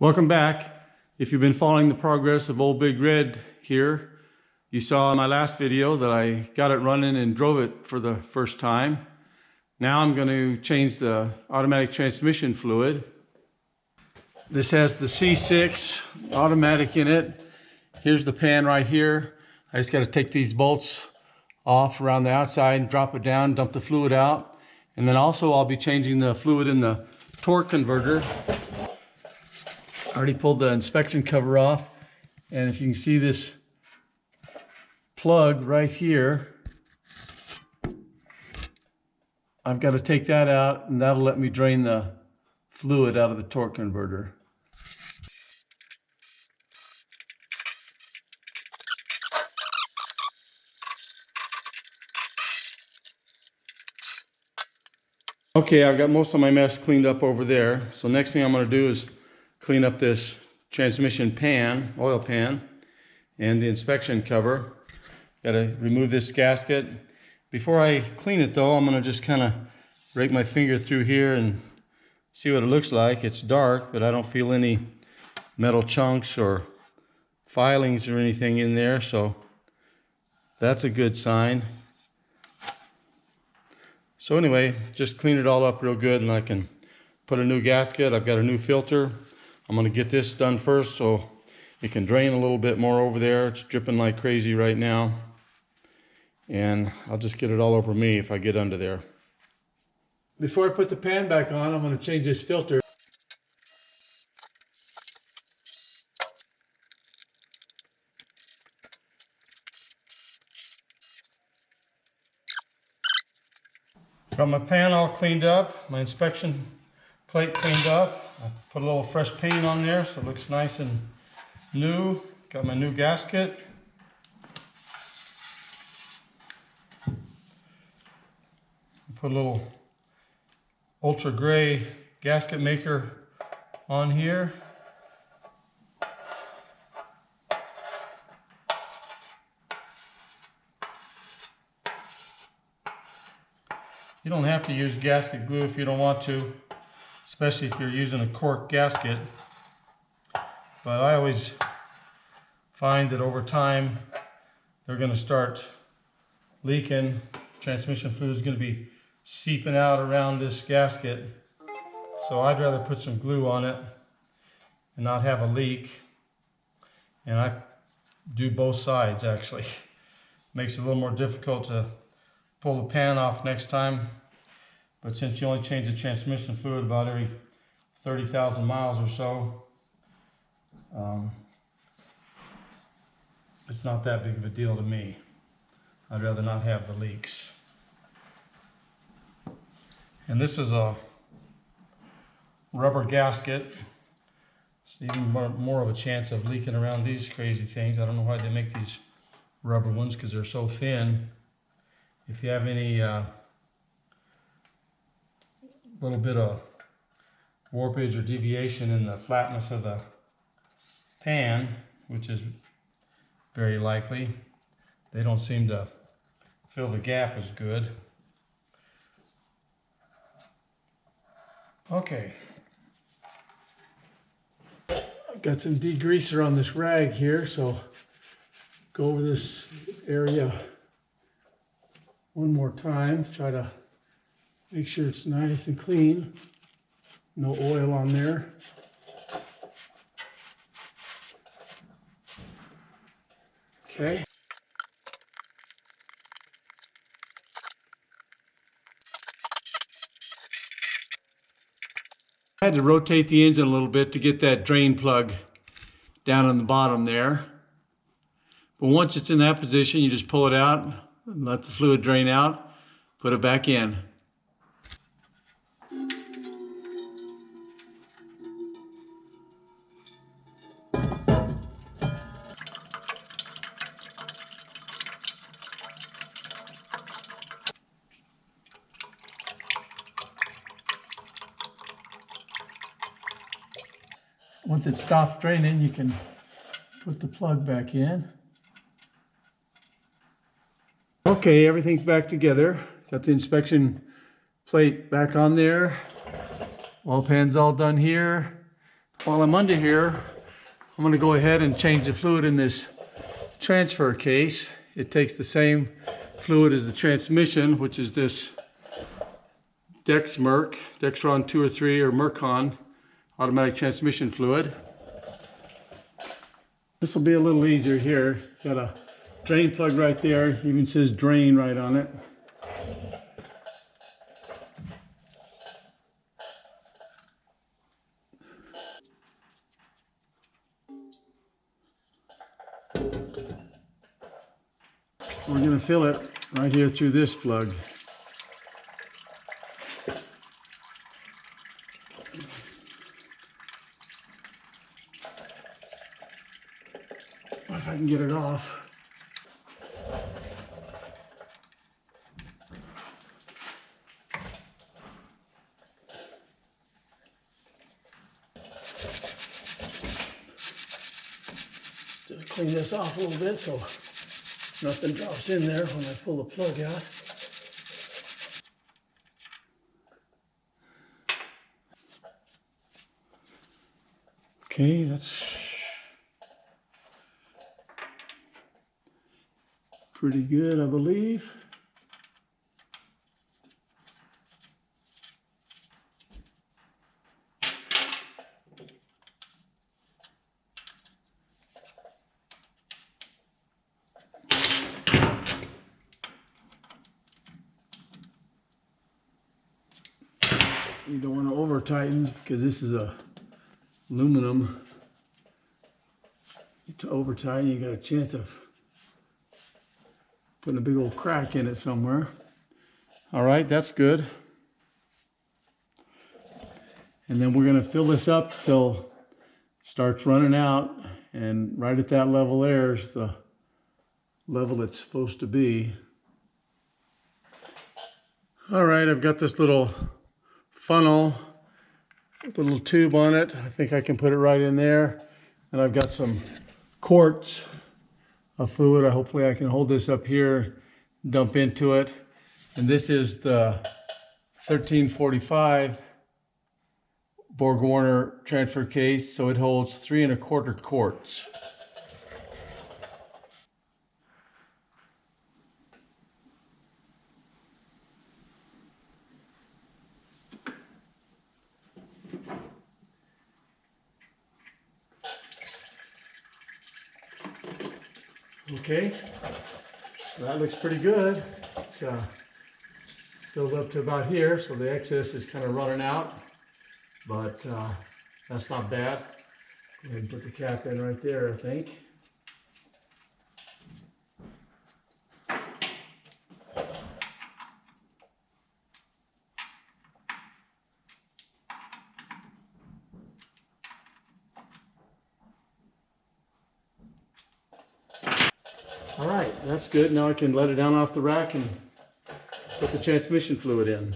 Welcome back. If you've been following the progress of Old Big Red here, you saw in my last video that I got it running and drove it for the first time. Now I'm going to change the automatic transmission fluid. This has the C6 automatic in it. Here's the pan right here. I just got to take these bolts off around the outside, drop it down, dump the fluid out. And then also I'll be changing the fluid in the torque converter. I already pulled the inspection cover off, and if you can see this plug right here, I've got to take that out, and that'll let me drain the fluid out of the torque converter. Okay, I've got most of my mess cleaned up over there. So next thing I'm going to do is clean up this transmission pan, oil pan, and the inspection cover. Got to remove this gasket. Before I clean it though, I'm going to just kind of rake my finger through here and see what it looks like. It's dark, but I don't feel any metal chunks or filings or anything in there, so that's a good sign. So anyway, just clean it all up real good and I can put a new gasket. I've got a new filter. I'm going to get this done first so it can drain a little bit more over there. It's dripping like crazy right now. And I'll just get it all over me if I get under there. Before I put the pan back on, I'm going to change this filter. Got my pan all cleaned up, my inspection plate cleaned up. I put a little fresh paint on there so it looks nice and new. Got my new gasket. Put a little ultra gray gasket maker on here. You don't have to use gasket glue if you don't want to, especially if you're using a cork gasket. But I always find that over time they're going to start leaking. Transmission fluid is going to be seeping out around this gasket. So I'd rather put some glue on it and not have a leak. And I do both sides actually. Makes it a little more difficult to pull the pan off next time, but since you only change the transmission fluid about every 30,000 miles or so, it's not that big of a deal to me. I'd rather not have the leaks. And this is a rubber gasket. It's even more of a chance of leaking around these crazy things. I don't know why they make these rubber ones, because they're so thin. If you have any little bit of warpage or deviation in the flatness of the pan, which is very likely, they don't seem to fill the gap as good. Okay. I've got some degreaser on this rag here, so go over this area one more time. Try to make sure it's nice and clean. No oil on there. Okay. I had to rotate the engine a little bit to get that drain plug down on the bottom there. But once it's in that position, you just pull it out and let the fluid drain out, put it back in. Once it stops draining, you can put the plug back in. Okay, everything's back together. Got the inspection plate back on there. Oil pan's all done here. While I'm under here, I'm going to go ahead and change the fluid in this transfer case. It takes the same fluid as the transmission, which is this Dexron 2 or 3 or Mercon automatic transmission fluid. This will be a little easier here. Got a drain plug right there, even says drain right on it. We're going to fill it right here through this plug. If I can get it off. Just clean this off a little bit so nothing drops in there when I pull the plug out. Okay, that's pretty good, I believe. You don't want to over tighten because this is a aluminum. To over tighten, you got a chance of putting a big old crack in it somewhere. All right, that's good. And then we're going to fill this up till it starts running out, and right at that level there is the level it's supposed to be. All right, I've got this little funnel with a little tube on it. I think I can put it right in there. And I've got some quarts of fluid. Hopefully I can hold this up here, dump into it. And this is the 1345 Borg-Warner transfer case, so it holds 3 1/4 quarts. Okay, so that looks pretty good. It's filled up to about here, so the excess is kind of running out, but that's not bad. Go ahead and put the cap in right there, I think. All right, that's good. Now I can let it down off the rack and put the transmission fluid in.